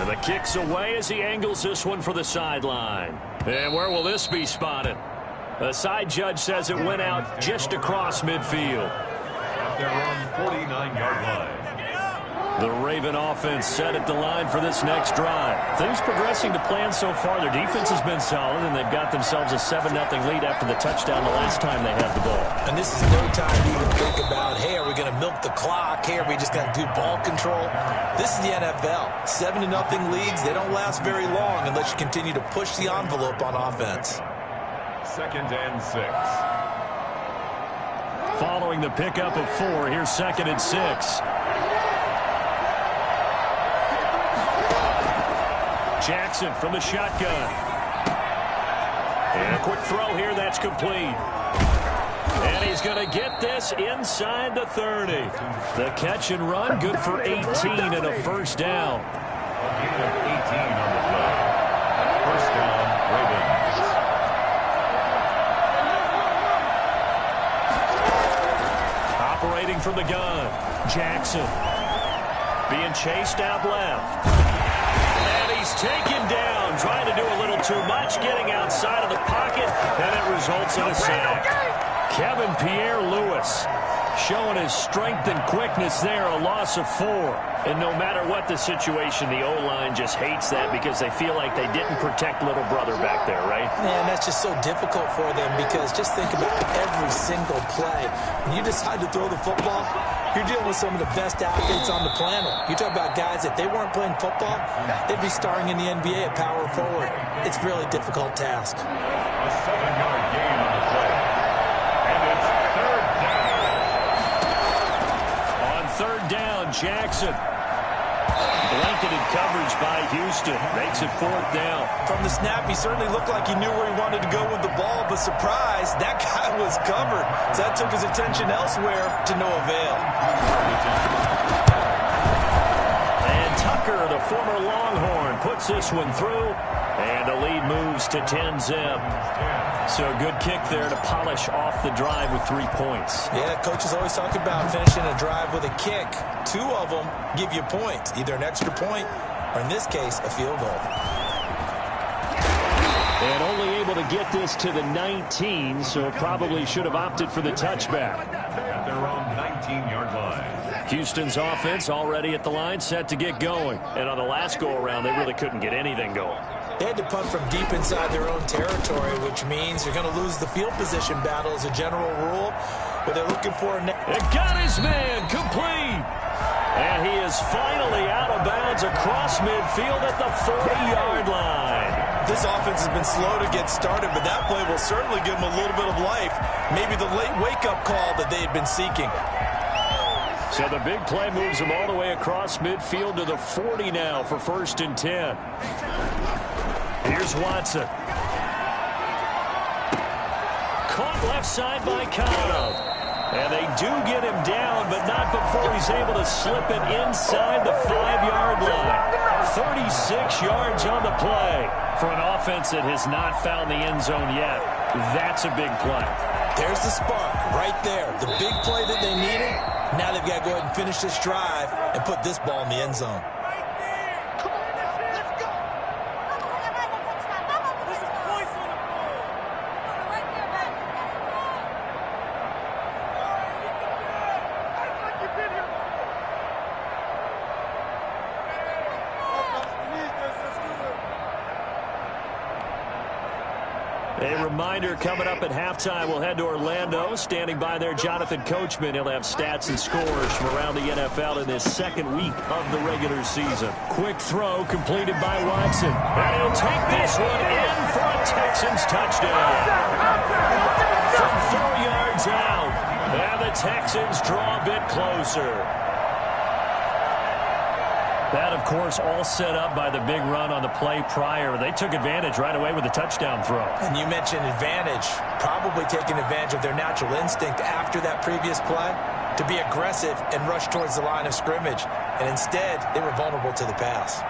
And the kick's away as he angles this one for the sideline. And where will this be spotted? The side judge says it went out just across midfield. At their own 49-yard line. The Raven offense set at the line for this next drive. Things progressing to plan so far. Their defense has been solid, and they've got themselves a 7-0 lead after the touchdown the last time they had the ball. And this is no time to even think about, hey, are we going to milk the clock? Hey, are we just going to do ball control? This is the NFL. 7-0 leads, they don't last very long unless you continue to push the envelope on offense. 2nd and 6. Following the pickup of 4, here's 2nd and 6. Jackson from the shotgun. And a quick throw here, that's complete. And he's going to get this inside the 30. The catch and run, good for 18 and a first down. A gain of 18 on the play. First down, Ravens. Operating from the gun, Jackson. Being chased out left. And he's taken down, trying to do a little too much, getting outside of the pocket, and it results in a sack. Kevin Pierre-Louis showing his strength and quickness there, a loss of 4. And no matter what the situation, the O-line just hates that because they feel like they didn't protect little brother back there, right? Man, that's just so difficult for them because just think about every single play. When you decide to throw the football, you're dealing with some of the best athletes on the planet. You talk about guys, if they weren't playing football, they'd be starring in the NBA at power forward. It's a really difficult task. A 7-yard gain on the play. And it's 3rd down. On 3rd down, Jackson. Blanketed coverage by Houston. Makes it 4th down. From the snap, he certainly looked like he knew where he wanted to go with the ball, but surprise, that guy was covered. So that took his attention elsewhere to no avail. And Tucker, the former Longhorn, puts this one through, and the lead moves to 10-zip. So a good kick there to polish off the drive with 3 points. Yeah, coaches always talk about finishing a drive with a kick. 2 of them give you points, either an extra point or, in this case, a field goal. And only able to get this to the 19, so probably should have opted for the touchback. At their own 19-yard line. Houston's offense already at the line, set to get going. And on the last go-around, they really couldn't get anything going. They had to punt from deep inside their own territory, which means you're going to lose the field position battle as a general rule. But they're looking for a... It got his man complete. And he is finally out of bounds across midfield at the 40-yard line. This offense has been slow to get started, but that play will certainly give them a little bit of life. Maybe the late wake-up call that they had been seeking. So the big play moves them all the way across midfield to the 40 now for 1st and 10. Here's Watson. Caught left side by Cobb. And they do get him down, but not before he's able to slip it inside the 5-yard line. 36 yards on the play. For an offense that has not found the end zone yet, that's a big play. There's the spark right there. The big play that they needed. Now they've got to go ahead and finish this drive and put this ball in the end zone. A reminder coming up at halftime, we'll head to Orlando. Standing by there, Jonathan Coachman. He'll have stats and scores from around the NFL in this 2nd week of the regular season. Quick throw completed by Watson. And he'll take this one in for a Texans touchdown. From 4 yards out. And the Texans draw a bit closer. That, of course, all set up by the big run on the play prior. They took advantage right away with the touchdown throw. And you mentioned advantage, probably taking advantage of their natural instinct after that previous play to be aggressive and rush towards the line of scrimmage. And instead, they were vulnerable to the pass.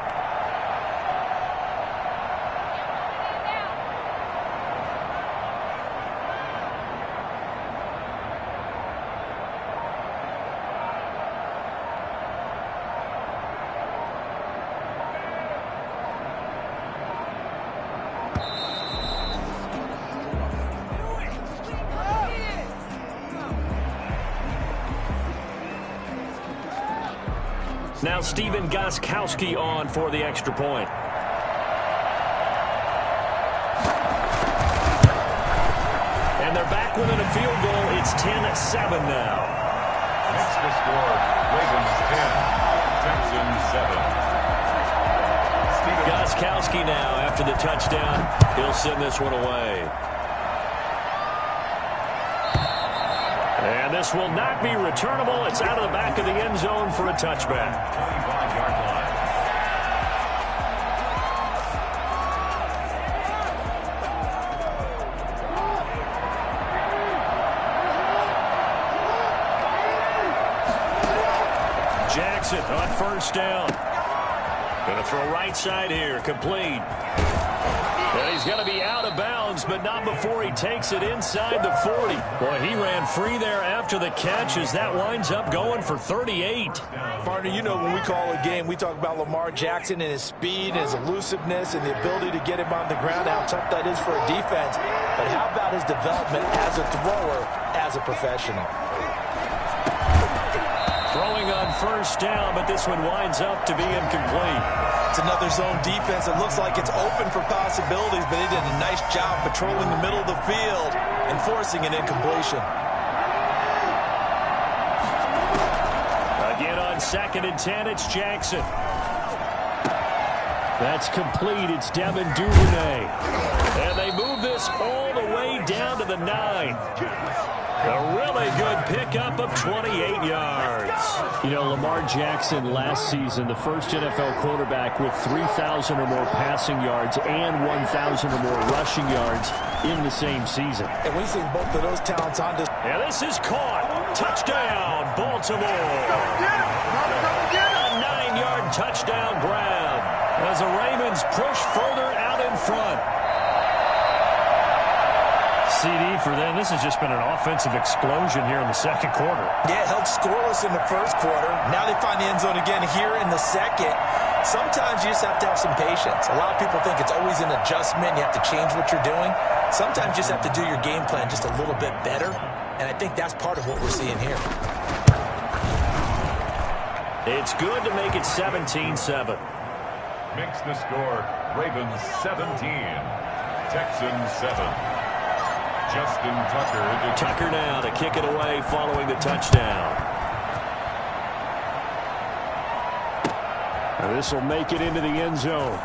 Now Steven Gostkowski on for the extra point. And they're back within a field goal. It's 10-7 now. Makes the score. Ravens 10, Texans 7. Gostkowski now after the touchdown. He'll send this one away. And this will not be returnable. It's out of the back of the end zone for a touchback. 25-yard line. Jackson on first down. Going to throw right side here. Complete. And he's going to be out of bounds, but not before he takes it inside the 40. Boy, he ran free there after the catch as that winds up going for 38. Partner, you know when we call a game, we talk about Lamar Jackson and his speed, and his elusiveness, and the ability to get him on the ground, how tough that is for a defense. But how about his development as a thrower, as a professional? Throwing on first down, but this one winds up to be incomplete. It's another zone defense. It looks like it's open for possibilities, but they did a nice job patrolling the middle of the field and forcing an incompletion. Again on 2nd and 10, it's Jackson. That's complete. It's Devin Duvernay. And they move this all the way down to the 9. A really good pickup of 28 yards. You know, Lamar Jackson last season, the first NFL quarterback with 3,000 or more passing yards and 1,000 or more rushing yards in the same season. And we've seen both of those talents on this. And this is caught. Touchdown, Baltimore. A 9-yard touchdown grab as the Ravens push further out in front. CD for them. This has just been an offensive explosion here in the second quarter. Yeah, held scoreless in the first quarter. Now they find the end zone again here in the second. Sometimes you just have to have some patience. A lot of people think it's always an adjustment. You have to change what you're doing. Sometimes you just have to do your game plan just a little bit better. And I think that's part of what we're seeing here. It's good to make it 17-7. Makes the score. Ravens 17, Texans 7. Justin Tucker. Tucker now to kick it away following the touchdown. Now this will make it into the end zone.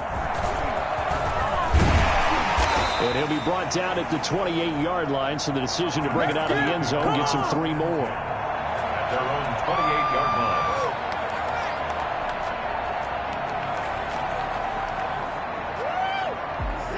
And he'll be brought down at the 28-yard line, so the decision to bring it out of the end zone gets him 3 more. At their own 28-yard line.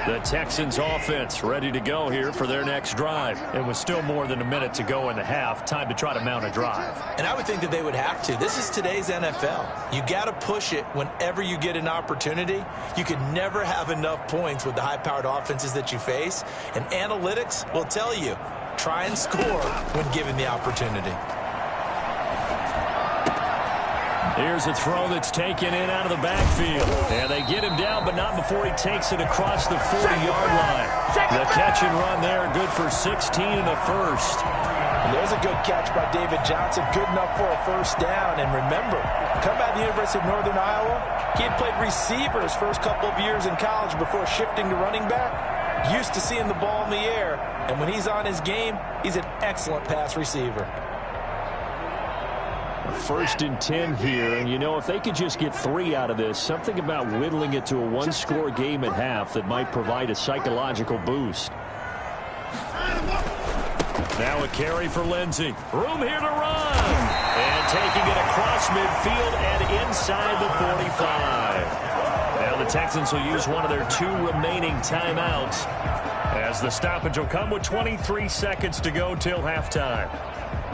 The Texans offense ready to go here for their next drive. And with still more than a minute to go in the half, time to try to mount a drive. And I would think that they would have to. This is today's NFL. You got to push it whenever you get an opportunity. You could never have enough points with the high-powered offenses that you face. And analytics will tell you, try and score when given the opportunity. Here's a throw that's taken in out of the backfield. And they get him down, but not before he takes it across the 40-yard line. The catch and run there, good for 16 and a first. And there's a good catch by David Johnson, good enough for a first down. And remember, come out of the University of Northern Iowa, he had played receiver his first couple of years in college before shifting to running back. Used to seeing the ball in the air. And when he's on his game, he's an excellent pass receiver. 1st and 10 here, and you know, if they could just get 3 out of this, something about whittling it to a 1-score game at half that might provide a psychological boost. Now a carry for Lindsey. Room here to run. And taking it across midfield and inside the 45. Now the Texans will use one of their 2 remaining timeouts as the stoppage will come with 23 seconds to go till halftime.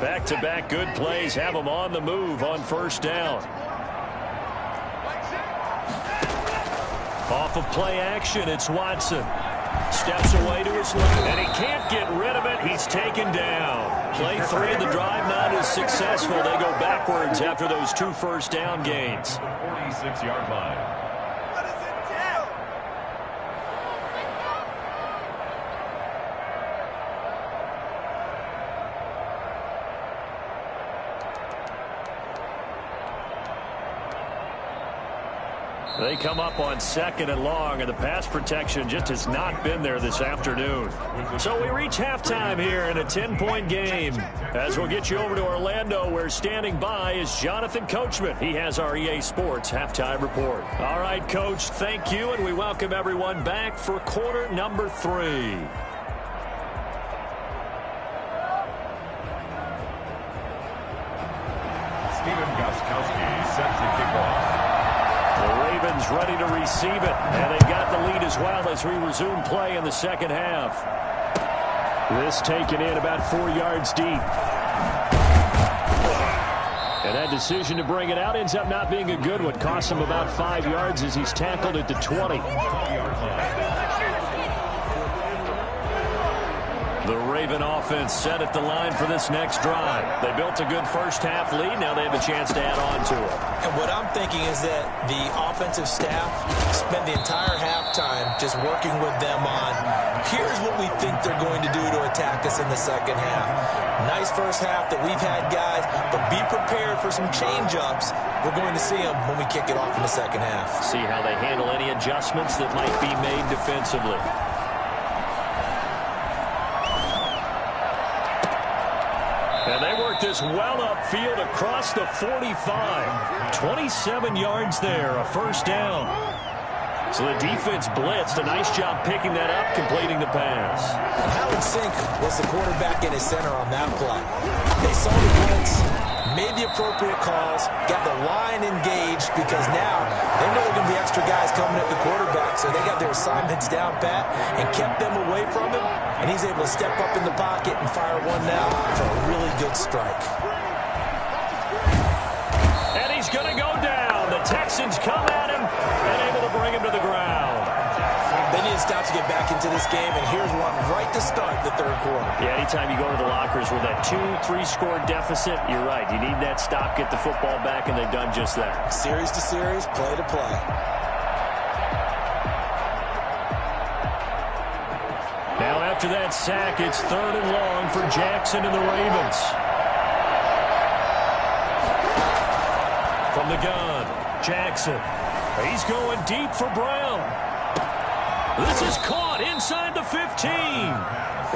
Back-to-back good plays have them on the move on first down. Off of play action, it's Watson. Steps away to his left, and he can't get rid of it. He's taken down. Play 3 of the drive not as successful. They go backwards after those 2 first down gains. 46-yard line. They come up on 2nd and long, and the pass protection just has not been there this afternoon. So we reach halftime here in a 10-point game. As we'll get you over to Orlando, where standing by is Jonathan Coachman. He has our EA Sports halftime report. All right, Coach, thank you, and we welcome everyone back for quarter number 3. Sets the kickoff. The Ravens ready to receive it, and they've got the lead as well as we resume play in the second half. This taken in about 4 yards deep. And that decision to bring it out ends up not being a good one. Costs him about 5 yards as he's tackled at the 20. The Raven offense set at the line for this next drive. They built a good first-half lead. Now they have a chance to add on to it. And what I'm thinking is that the offensive staff spent the entire halftime just working with them on, here's what we think they're going to do to attack us in the second half. Nice first half that we've had, guys, but be prepared for some change-ups. We're going to see them when we kick it off in the second half. See how they handle any adjustments that might be made defensively. And they work this well upfield across the 45. 27 yards there, a first down. So the defense blitzed. A nice job picking that up, completing the pass. And Howard Sink was the quarterback in his center on that play. They saw the blitz, made the appropriate calls, got the line engaged, because now they know there are going to be extra guys coming at the quarterback, so they got their assignments down pat and kept them away from him, and he's able to step up in the pocket and fire one now for a really good strike. And he's going to go down. The Texans come at him and able to bring him to the ground. They need to stop to get back into this game, and here's one right to start the third quarter. Yeah, anytime you go to the lockers with that 2-3 score deficit, you're right. You need that stop, get the football back, and they've done just that. Series to series, play to play. Now after that sack, it's 3rd and long for Jackson and the Ravens. From the gun, Jackson. He's going deep for Brown. This is caught inside the 15.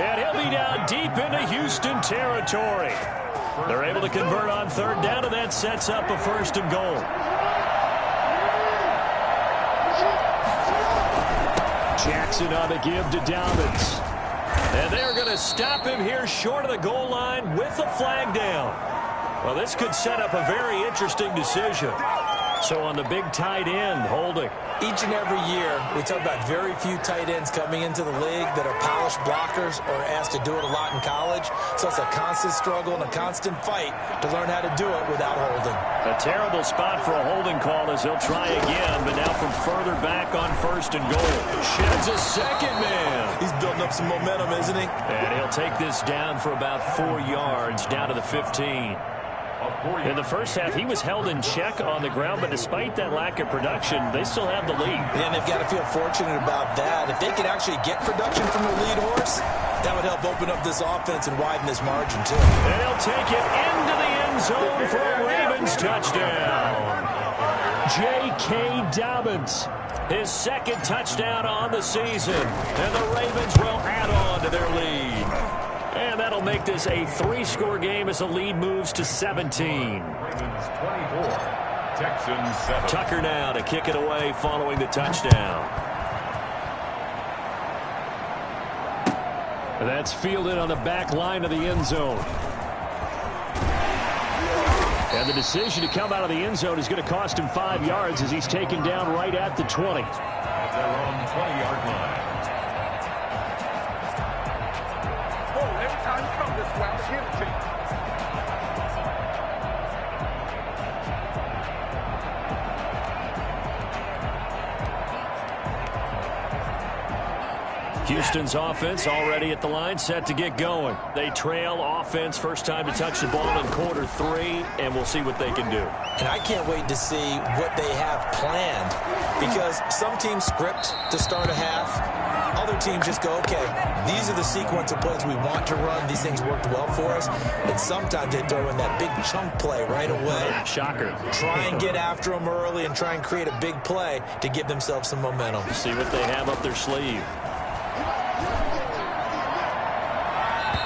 And he'll be down deep into Houston territory. They're able to convert on 3rd down, and that sets up a 1st and goal. Jackson on the give to Dobbins. And they're going to stop him here short of the goal line with a flag down. Well, this could set up a very interesting decision. So on the big tight end, holding. Each and every year, we talk about very few tight ends coming into the league that are polished blockers or asked to do it a lot in college. So it's a constant struggle and a constant fight to learn how to do it without holding. A terrible spot for a holding call as they'll try again, but now from further back on 1st and goal. Sheds a second man. He's building up some momentum, isn't he? And he'll take this down for about 4 yards, down to the 15. In the first half, he was held in check on the ground, but despite that lack of production, they still have the lead. And they've got to feel fortunate about that. If they could actually get production from the lead horse, that would help open up this offense and widen this margin, too. And he'll take it into the end zone for a Ravens touchdown. J.K. Dobbins, his 2nd touchdown on the season. And the Ravens will add on to their lead. And that'll make this a 3-score game as the lead moves to 17. Ravens 24, Texans 7. Tucker now to kick it away following the touchdown. That's fielded on the back line of the end zone. And the decision to come out of the end zone is going to cost him 5 yards as he's taken down right at the 20. At their own 20-yard line. Every time you come this way, I'm going to give it to you. Houston's offense already at the line, set to get going. They trail offense, first time to touch the ball in quarter 3, and we'll see what they can do. And I can't wait to see what they have planned, because some teams script to start a half. Other teams just go, okay, these are the sequence of plays we want to run. These things worked well for us. And sometimes they throw in that big chunk play right away. Shocker. Try and get after them early and try and create a big play to give themselves some momentum. See what they have up their sleeve.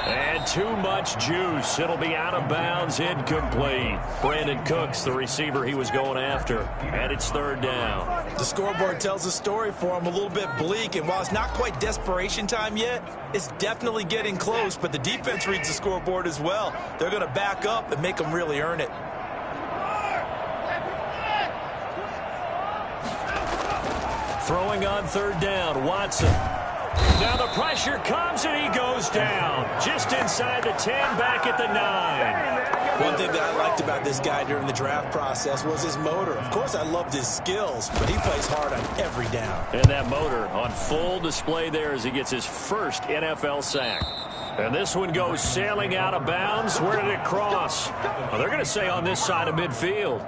And too much juice. It'll be out of bounds, incomplete. Brandon Cooks, the receiver he was going after. And it's third down. The scoreboard tells a story for him, a little bit bleak. And while it's not quite desperation time yet, it's definitely getting close. But the defense reads the scoreboard as well. They're going to back up and make them really earn it. Throwing on third down, Watson. Now the pressure comes and he goes down. Just inside the 10, back at the 9. One thing that I liked about this guy during the draft process was his motor. Of course, I loved his skills, but he plays hard on every down. And that motor on full display there as he gets his first NFL sack. And this one goes sailing out of bounds. Where did it cross? Well, they're going to say on this side of midfield.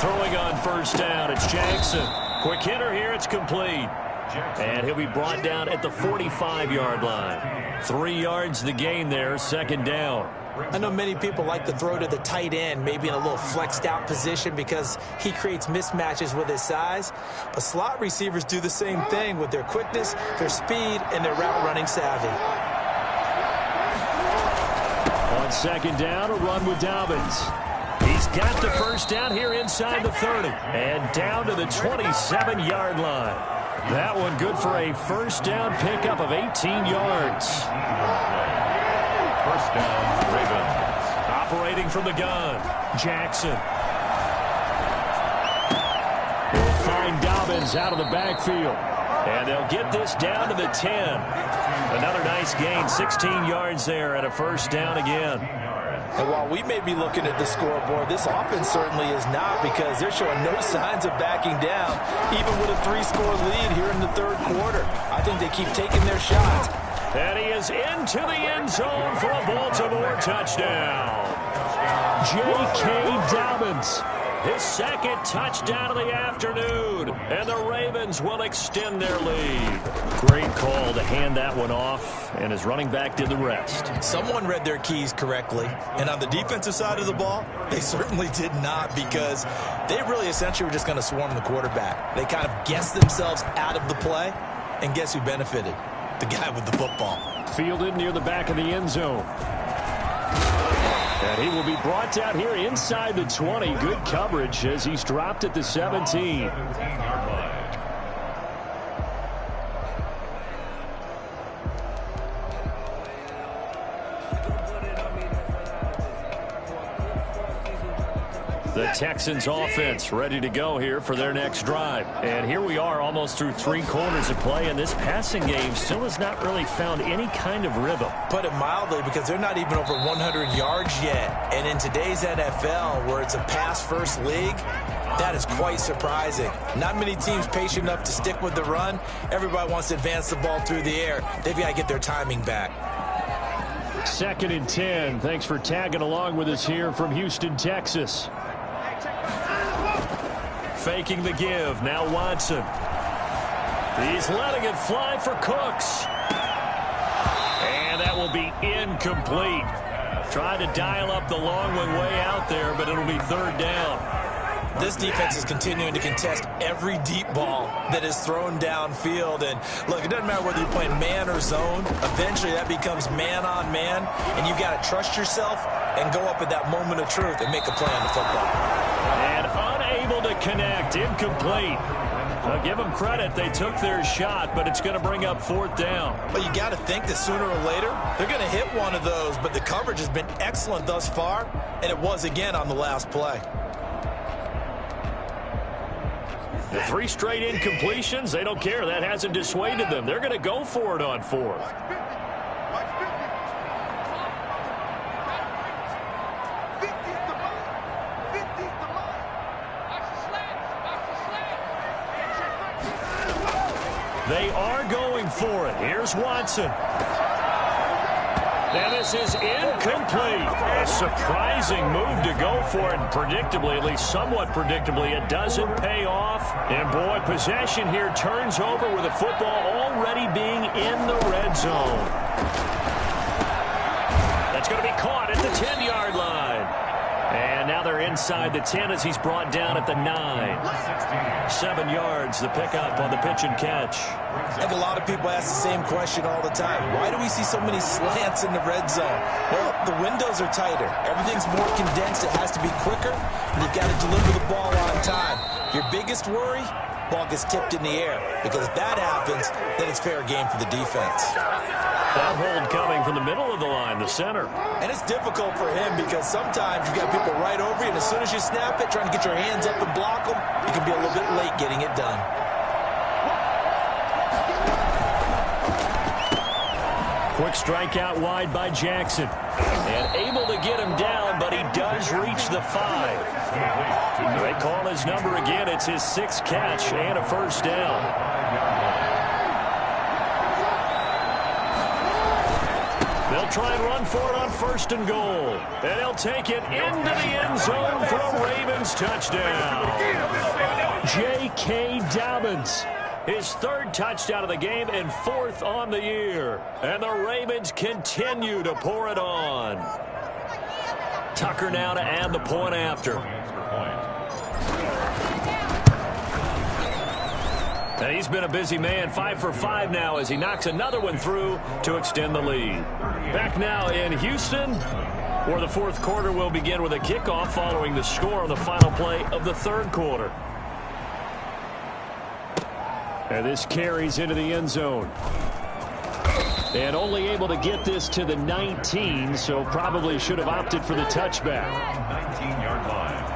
Throwing on first down, it's Jackson. Quick hitter here, it's complete. And he'll be brought down at the 45-yard line. 3 yards the gain there, second down. I know many people like to throw to the tight end, maybe in a little flexed out position because he creates mismatches with his size. But slot receivers do the same thing with their quickness, their speed, and their route running savvy. On second down, a run with Dobbins. He's got the first down here inside the 30 and down to the 27-yard line. That one good for a first down pickup of 18 yards. First down, Ravens. Operating from the gun, Jackson. Will find Dobbins out of the backfield. And they'll get this down to the 10. Another nice gain, 16 yards there and a first down again. And while we may be looking at the scoreboard, this offense certainly is not because they're showing no signs of backing down, even with a 3-score lead here in the third quarter. I think they keep taking their shots. And he is into the end zone for a Baltimore touchdown. J.K. Dobbins, his second touchdown of the afternoon. And the Ravens will extend their lead. Great call to hand that one off, and his running back did the rest. Someone read their keys correctly, and on the defensive side of the ball, they certainly did not because they really essentially were just going to swarm the quarterback. They kind of guessed themselves out of the play, and guess who benefited? The guy with the football. Fielded near the back of the end zone. And he will be brought down here inside the 20. Good coverage as he's dropped at the 17. The Texans offense ready to go here for their next drive. And here we are almost through 3 quarters of play, and this passing game still has not really found any kind of rhythm. Put it mildly, because they're not even over 100 yards yet. And in today's NFL, where it's a pass-first league, that is quite surprising. Not many teams patient enough to stick with the run. Everybody wants to advance the ball through the air. They've got to get their timing back. 2nd and 10. Thanks for tagging along with us here from Houston, Texas. Faking the give. Now Watson. He's letting it fly for Cooks. And that will be incomplete. Tried to dial up the long one way out there, but it'll be third down. This defense is continuing to contest every deep ball that is thrown downfield. And, look, it doesn't matter whether you're playing man or zone. Eventually, that becomes man-on-man, and you've got to trust yourself and go up at that moment of truth and make a play on the football. And unable to connect. Incomplete. I'll give them credit. They took their shot, but it's going to bring up 4th down. But you got to think that sooner or later, they're going to hit one of those. But the coverage has been excellent thus far, and it was again on the last play. The 3 straight incompletions, they don't care. That hasn't dissuaded them. They're going to go for it on 4th. They are going for it. Here's Watson. And this is incomplete. A surprising move to go for it. Predictably, at least somewhat predictably, it doesn't pay off. And, boy, possession here turns over with the football already being in the red zone. That's going to be caught at the 10-yard line. And now they're inside the 10 as he's brought down at the 9. 7 yards, the pickup on the pitch and catch. I think a lot of people ask the same question all the time. Why do we see so many slants in the red zone? Well, the windows are tighter. Everything's more condensed. It has to be quicker. And you've got to deliver the ball on time. Your biggest worry? Ball gets tipped in the air. Because if that happens, then it's fair game for the defense. That hold coming from the middle of the line, the center. And it's difficult for him because sometimes you've got people right over you, and as soon as you snap it, trying to get your hands up and block them, you can be a little bit late getting it done. Quick strike out wide by Jackson. And able to get him down, but he does reach the 5. They call his number again. It's his 6th catch and a first down. They'll try and run for it on 1st and goal. And he'll take it into the end zone for a Ravens touchdown. J.K. Dobbins. His 3rd touchdown of the game and 4th on the year. And the Ravens continue to pour it on. Tucker now to add the point after. And he's been a busy man, 5 for 5 now as he knocks another one through to extend the lead. Back now in Houston, where the 4th quarter will begin with a kickoff following the score on the final play of the 3rd quarter. And this carries into the end zone. And only able to get this to the 19, so probably should have opted for the touchback. 19-yard line.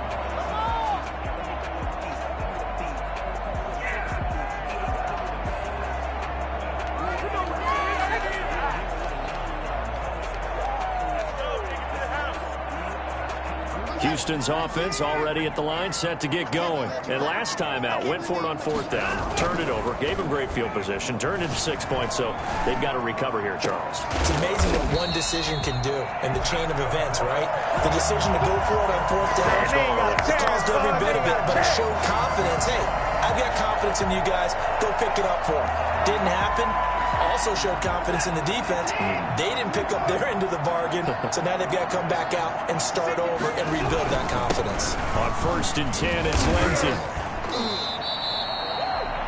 Houston's offense already at the line, set to get going. And last time out, went for it on 4th down, turned it over, gave him great field position, turned into 6 points, so they've got to recover here, Charles. It's amazing what one decision can do in the chain of events, right? The decision to go for it on 4th down, it caused every bit of it, but it showed confidence. Hey, I've got confidence in you guys. Go pick it up for them. Didn't happen. Also showed confidence in the defense. They didn't pick up their end of the bargain, so now they've got to come back out and start over and rebuild that confidence. On 1st and 10, it's Lindsey.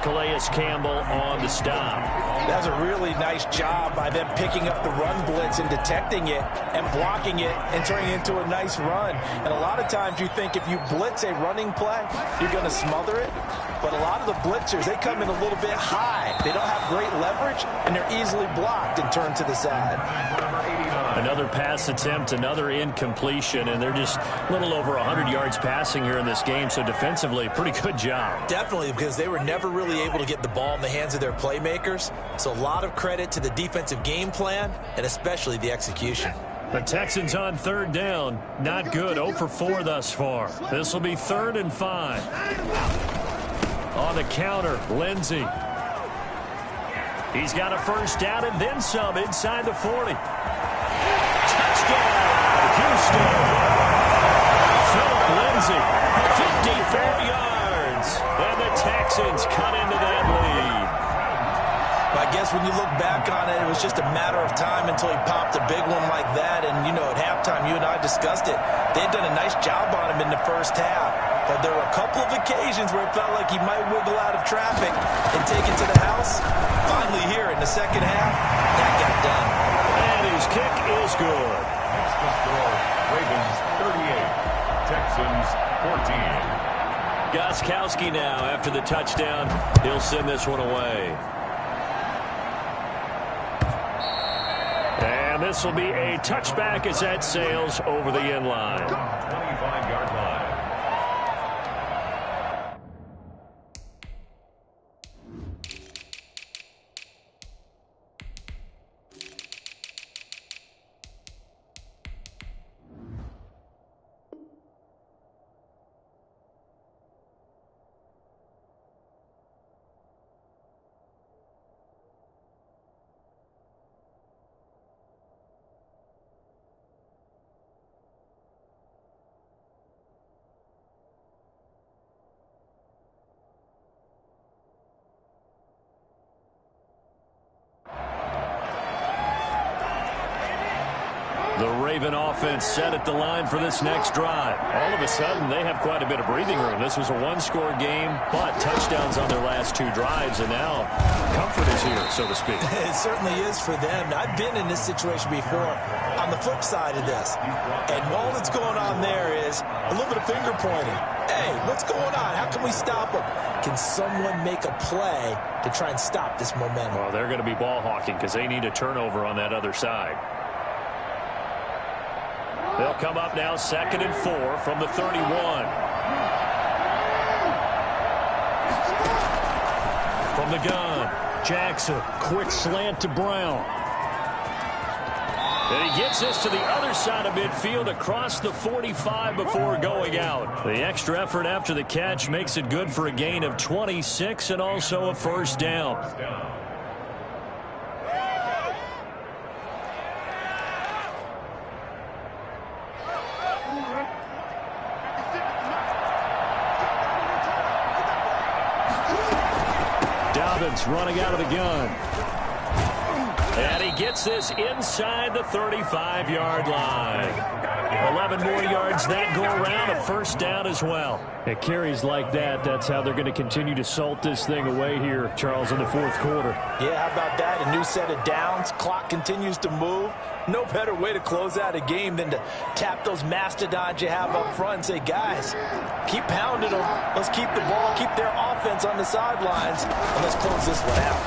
Calais Campbell on the stop. That was a really nice job by them picking up the run blitz and detecting it and blocking it and turning it into a nice run. And a lot of times you think if you blitz a running play, you're going to smother it. But a lot of the blitzers, they come in a little bit high. They don't have great leverage, and they're easily blocked and turned to the side. Another pass attempt, another incompletion, and they're just a little over 100 yards passing here in this game. So defensively, pretty good job. Definitely, because they were never really able to get the ball in the hands of their playmakers. So a lot of credit to the defensive game plan and especially the execution. The Texans on 3rd down. Not good. 0 for 4 thus far. This will be 3rd and 5. On the counter, Lindsey. He's got a first down and then some inside the 40. Touchdown, Houston. Philip Lindsey, 54 yards. And the Texans cut into that lead. I guess when you look back on it, it was just a matter of time until he popped a big one like that. And, you know, at halftime, you and I discussed it. They had done a nice job on him in the first half. But there were a couple of occasions where it felt like he might wiggle out of traffic and take it to the house. Finally here in the second half, that got done. And his kick is good. That's the score. Ravens 38, Texans 14. Gostkowski now after the touchdown. He'll send this one away. And this will be a touchback as that sails over the end line. 25-yard line. The Raven offense set at the line for this next drive. All of a sudden, they have quite a bit of breathing room. This was a one-score game, but touchdowns on their last 2 drives, and now comfort is here, so to speak. It certainly is for them. I've been in this situation before on the flip side of this. And all that's going on there is a little bit of finger pointing. Hey, what's going on? How can we stop them? Can someone make a play to try and stop this momentum? Well, they're going to be ball hawking because they need a turnover on that other side. They'll come up now 2nd and 4 from the 31. From the gun, Jackson, quick slant to Brown. And he gets this to the other side of midfield across the 45 before going out. The extra effort after the catch makes it good for a gain of 26 and also a first down. Running out of the gun. And he gets this inside the 35-yard line. 11 more yards that go around, a first down as well. It carries like that. That's how they're going to continue to salt this thing away here, Charles, in the 4th quarter. Yeah, how about that? A new set of downs. Clock continues to move. No better way to close out a game than to tap those mastodons you have up front and say, guys, keep pounding them. Let's keep the ball, keep their offense on the sidelines, and let's close this one out.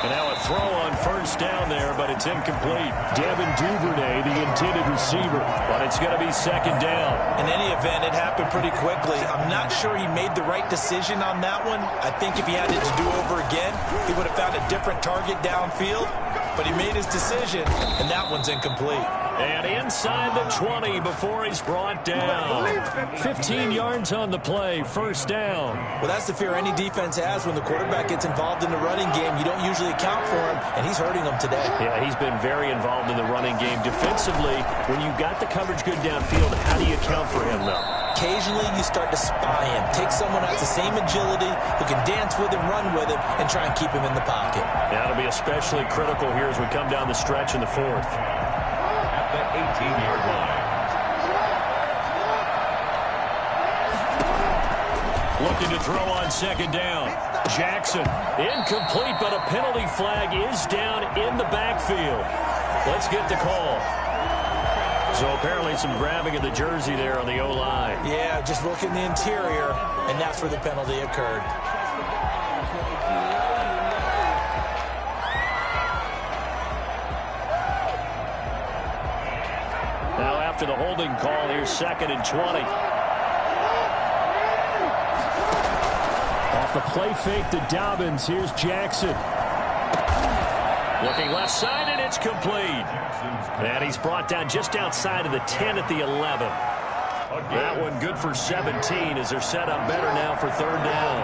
And now a throw on first down there, but it's incomplete. Devin Duvernay, the intended receiver. But it's going to be 2nd down. In any event, it happened pretty quickly. I'm not sure he made the right decision on that one. I think if he had it to do over again, he would have found a different target downfield. But he made his decision, and that one's incomplete. And inside the 20 before he's brought down. 15 yards on the play, first down. Well, that's the fear any defense has when the quarterback gets involved in the running game. You don't usually account for him, and he's hurting them today. Yeah, he's been very involved in the running game. Defensively, when you've got the coverage good downfield, how do you account for him, though? Occasionally, you start to spy him. Take someone who has the same agility, who can dance with him, run with him, and try and keep him in the pocket. That'll be especially critical here as we come down the stretch in the 4th. At the 18-yard line. Looking to throw on 2nd down. Jackson, incomplete, but a penalty flag is down in the backfield. Let's get the call. So apparently some grabbing of the jersey there on the O-line. Yeah, just look in the interior, and that's where the penalty occurred. Now after the holding call, here's 2nd and 20. Off the play fake to Dobbins, here's Jackson. Looking left side, and it's complete. And he's brought down just outside of the 10 at the 11. That one good for 17 as they're set up better now for 3rd down.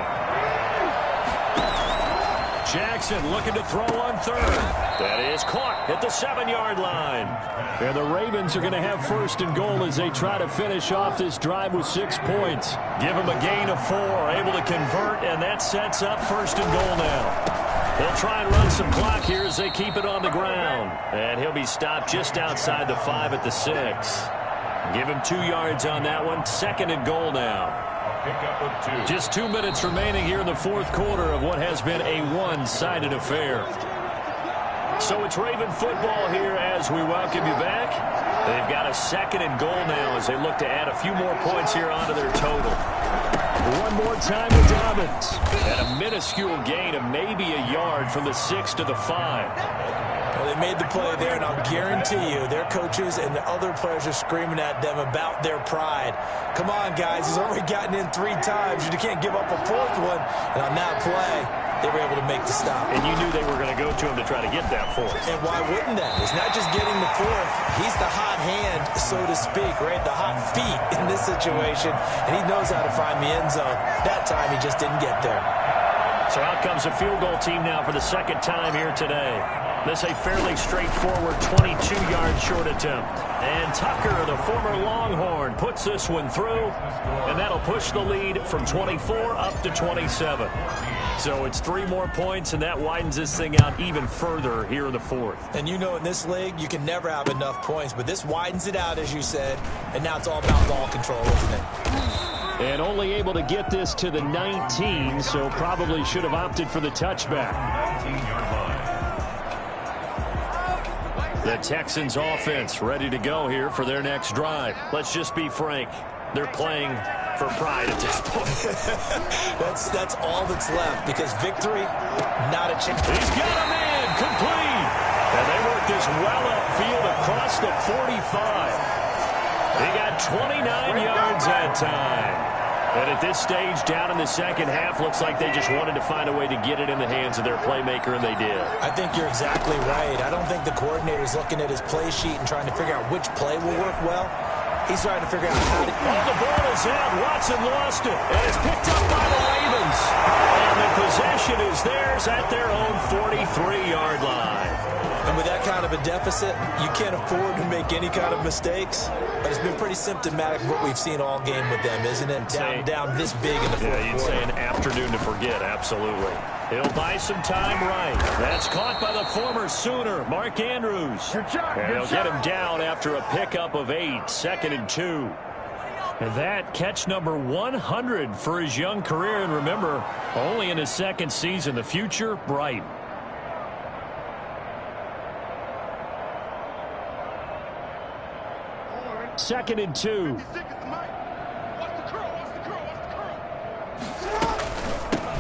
Jackson looking to throw on 3rd. That is caught at the 7-yard line. And the Ravens are going to have 1st and goal as they try to finish off this drive with 6 points. Give them a gain of 4, able to convert, and that sets up 1st and goal now. They'll try and run some clock here as they keep it on the ground. And he'll be stopped just outside the 5 at the 6. Give him 2 yards on that one. 2nd and goal now. Just 2 minutes remaining here in the 4th quarter of what has been a one-sided affair. So it's Raven football here as we welcome you back. They've got a 2nd and goal now as they look to add a few more points here onto their total. One more time with Dobbins. And a minuscule gain of maybe a yard from the 6 to the 5. Well, they made the play there, and I'll guarantee you their coaches and the other players are screaming at them about their pride. Come on, guys. He's already gotten in 3 times. You can't give up a 4th one. And on that play, they were able to make the stop. And you knew they were going to go to him to try to get that 4th. And why wouldn't they? It's not just getting the 4th. He's the hot hand, so to speak, right? The hot feet in this situation. And he knows how to find the end zone. That time, he just didn't get there. So out comes a field goal team now for the 2nd time here today. This a fairly straightforward 22-yard short attempt. And Tucker, the former Longhorn, puts this one through, and that'll push the lead from 24 up to 27. So it's 3 more points, and that widens this thing out even further here in the fourth. And you know in this league, you can never have enough points, but this widens it out, as you said, and now it's all about ball control, isn't it? And only able to get this to the 19, so probably should have opted for the touchback. 19-yard line. The Texans offense ready to go here for their next drive. Let's just be frank. They're playing for pride at this point. That's all that's left, because victory, not a chance. He's got a man complete. And they work this well upfield across the 45. He got 29 yards that time. And at this stage, down in the second half, looks like they just wanted to find a way to get it in the hands of their playmaker, and they did. I think you're exactly right. I don't think the coordinator's looking at his play sheet and trying to figure out which play will work well. He's trying to figure out how to... Oh, the ball is out. Watson lost it. And it's picked up by the Ravens. And the possession is theirs at their own 43-yard line. And with that kind of a deficit, you can't afford to make any kind of mistakes. But it's been pretty symptomatic of what we've seen all game with them, isn't it? Down this big in the fourth quarter. You'd say an afternoon to forget, absolutely. He'll buy some time right. That's caught by the former Sooner, Mark Andrews. Good job, And good he'll get him job. down after a pickup of 8, 2nd and 2. And that catch number 100 for his young career. And remember, only in his second season. The future, bright. Second and 2.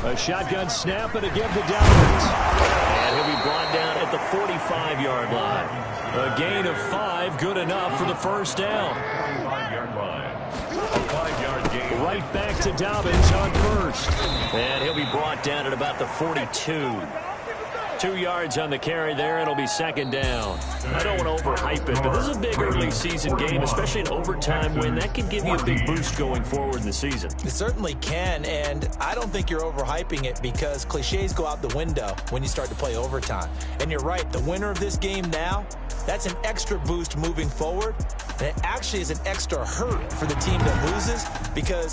A shotgun snap, and again to Dobbins. And he'll be brought down at the 45-yard line. A gain of 5, good enough for the first down. 5-yard line. A 5-yard gain. Right back to Dobbins on first. And he'll be brought down at about the 42. 2 yards on the carry there. It'll be second down. I don't want to overhype it, but this is a big early season game, especially an overtime win. That could give you a big boost going forward in the season. It certainly can, and I don't think you're overhyping it, because cliches go out the window when you start to play overtime. And you're right, the winner of this game now, that's an extra boost moving forward, and it actually is an extra hurt for the team that loses, because